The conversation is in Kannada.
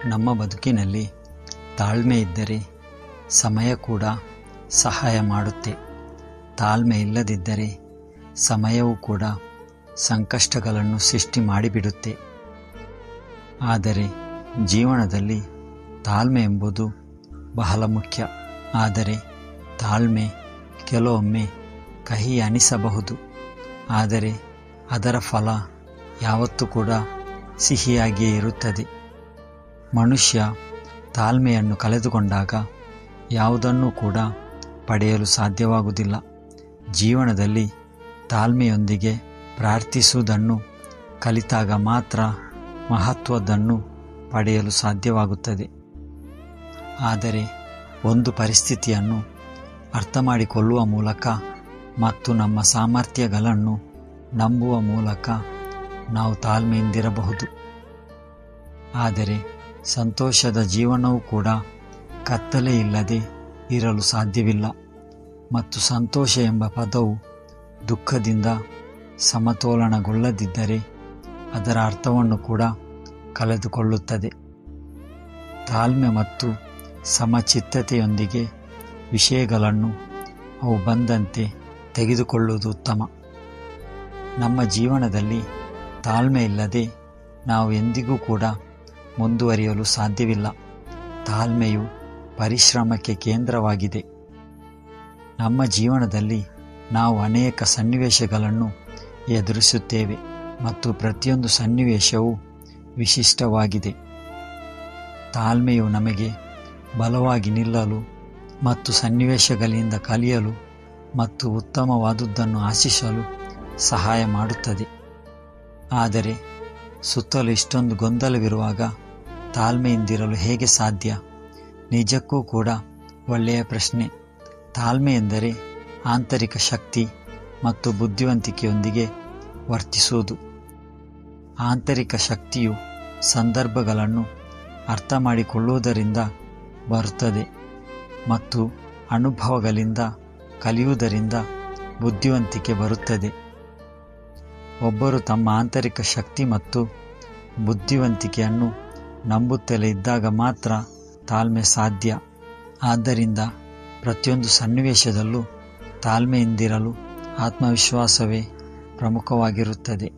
ನಮ್ಮ ಬದುಕಿನಲ್ಲಿ ತಾಳ್ಮೆ ಇದ್ದರೆ ಸಮಯ ಕೂಡ ಸಹಾಯ ಮಾಡುತ್ತೆ. ತಾಳ್ಮೆ ಇಲ್ಲದಿದ್ದರೆ ಸಮಯವೂ ಕೂಡ ಸಂಕಷ್ಟಗಳನ್ನು ಸೃಷ್ಟಿ ಮಾಡಿಬಿಡುತ್ತೆ. ಆದರೆ ಜೀವನದಲ್ಲಿ ತಾಳ್ಮೆ ಎಂಬುದು ಬಹಳ ಮುಖ್ಯ. ಆದರೆ ತಾಳ್ಮೆ ಕೆಲವೊಮ್ಮೆ ಕಹಿ ಅನಿಸಬಹುದು, ಆದರೆ ಅದರ ಫಲ ಯಾವತ್ತೂ ಕೂಡ ಸಿಹಿಯಾಗಿಯೇ ಇರುತ್ತದೆ. ಮನುಷ್ಯ ತಾಳ್ಮೆಯನ್ನು ಕಳೆದುಕೊಂಡಾಗ ಯಾವುದನ್ನೂ ಕೂಡ ಪಡೆಯಲು ಸಾಧ್ಯವಾಗುವುದಿಲ್ಲ. ಜೀವನದಲ್ಲಿ ತಾಳ್ಮೆಯೊಂದಿಗೆ ಪ್ರಾರ್ಥಿಸುವುದನ್ನು ಕಲಿತಾಗ ಮಾತ್ರ ಮಹತ್ವದನ್ನು ಪಡೆಯಲು ಸಾಧ್ಯವಾಗುತ್ತದೆ. ಆದರೆ ಒಂದು ಪರಿಸ್ಥಿತಿಯನ್ನು ಅರ್ಥ ಮಾಡಿಕೊಳ್ಳುವ ಮೂಲಕ ಮತ್ತು ನಮ್ಮ ಸಾಮರ್ಥ್ಯಗಳನ್ನು ನಂಬುವ ಮೂಲಕ ನಾವು ತಾಳ್ಮೆಯಿಂದಿರಬಹುದು. ಆದರೆ ಸಂತೋಷದ ಜೀವನವೂ ಕೂಡ ಕತ್ತಲೆ ಇಲ್ಲದೆ ಇರಲು ಸಾಧ್ಯವಿಲ್ಲ. ಮತ್ತು ಸಂತೋಷ ಎಂಬ ಪದವು ದುಃಖದಿಂದ ಸಮತೋಲನಗೊಳ್ಳದಿದ್ದರೆ ಅದರ ಅರ್ಥವನ್ನು ಕೂಡ ಕಳೆದುಕೊಳ್ಳುತ್ತದೆ. ತಾಳ್ಮೆ ಮತ್ತು ಸಮಚಿತ್ತತೆಯೊಂದಿಗೆ ವಿಷಯಗಳನ್ನು ಅವು ಬಂದಂತೆ ತೆಗೆದುಕೊಳ್ಳುವುದು ಉತ್ತಮ. ನಮ್ಮ ಜೀವನದಲ್ಲಿ ತಾಳ್ಮೆ ಇಲ್ಲದೆ ನಾವು ಎಂದಿಗೂ ಕೂಡ ಮುಂದುವರಿಯಲು ಸಾಧ್ಯವಿಲ್ಲ. ತಾಳ್ಮೆಯು ಪರಿಶ್ರಮಕ್ಕೆ ಕೇಂದ್ರವಾಗಿದೆ. ನಮ್ಮ ಜೀವನದಲ್ಲಿ ನಾವು ಅನೇಕ ಸನ್ನಿವೇಶಗಳನ್ನು ಎದುರಿಸುತ್ತೇವೆ ಮತ್ತು ಪ್ರತಿಯೊಂದು ಸನ್ನಿವೇಶವೂ ವಿಶಿಷ್ಟವಾಗಿದೆ. ತಾಳ್ಮೆಯು ನಮಗೆ ಬಲವಾಗಿ ನಿಲ್ಲಲು ಮತ್ತು ಸನ್ನಿವೇಶಗಳಿಂದ ಕಲಿಯಲು ಮತ್ತು ಉತ್ತಮವಾದುದನ್ನು ಆಶಿಸಲು ಸಹಾಯ ಮಾಡುತ್ತದೆ. ಆದರೆ ಸುತ್ತಲೂ ಇಷ್ಟೊಂದು ಗೊಂದಲವಿರುವಾಗ ತಾಳ್ಮೆಯಿಂದಿರಲು ಹೇಗೆ ಸಾಧ್ಯ? ನಿಜಕ್ಕೂ ಕೂಡ ಒಳ್ಳೆಯ ಪ್ರಶ್ನೆ. ತಾಳ್ಮೆ ಎಂದರೆ ಆಂತರಿಕ ಶಕ್ತಿ ಮತ್ತು ಬುದ್ಧಿವಂತಿಕೆಯೊಂದಿಗೆ ವರ್ತಿಸುವುದು. ಆಂತರಿಕ ಶಕ್ತಿಯು ಸಂದರ್ಭಗಳನ್ನು ಅರ್ಥ ಮಾಡಿಕೊಳ್ಳುವುದರಿಂದ ಬರುತ್ತದೆ ಮತ್ತು ಅನುಭವಗಳಿಂದ ಕಲಿಯುವುದರಿಂದ ಬುದ್ಧಿವಂತಿಕೆ ಬರುತ್ತದೆ. ಒಬ್ಬರು ತಮ್ಮ ಆಂತರಿಕ ಶಕ್ತಿ ಮತ್ತು ಬುದ್ಧಿವಂತಿಕೆಯನ್ನು ನಂಬುತ್ತಲೇ ಇದ್ದಾಗ ಮಾತ್ರ ತಾಳ್ಮೆ ಸಾಧ್ಯ. ಆದ್ದರಿಂದ ಪ್ರತಿಯೊಂದು ಸನ್ನಿವೇಶದಲ್ಲೂ ತಾಳ್ಮೆಯಿಂದಿರಲು ಆತ್ಮವಿಶ್ವಾಸವೇ ಪ್ರಮುಖವಾಗಿರುತ್ತದೆ.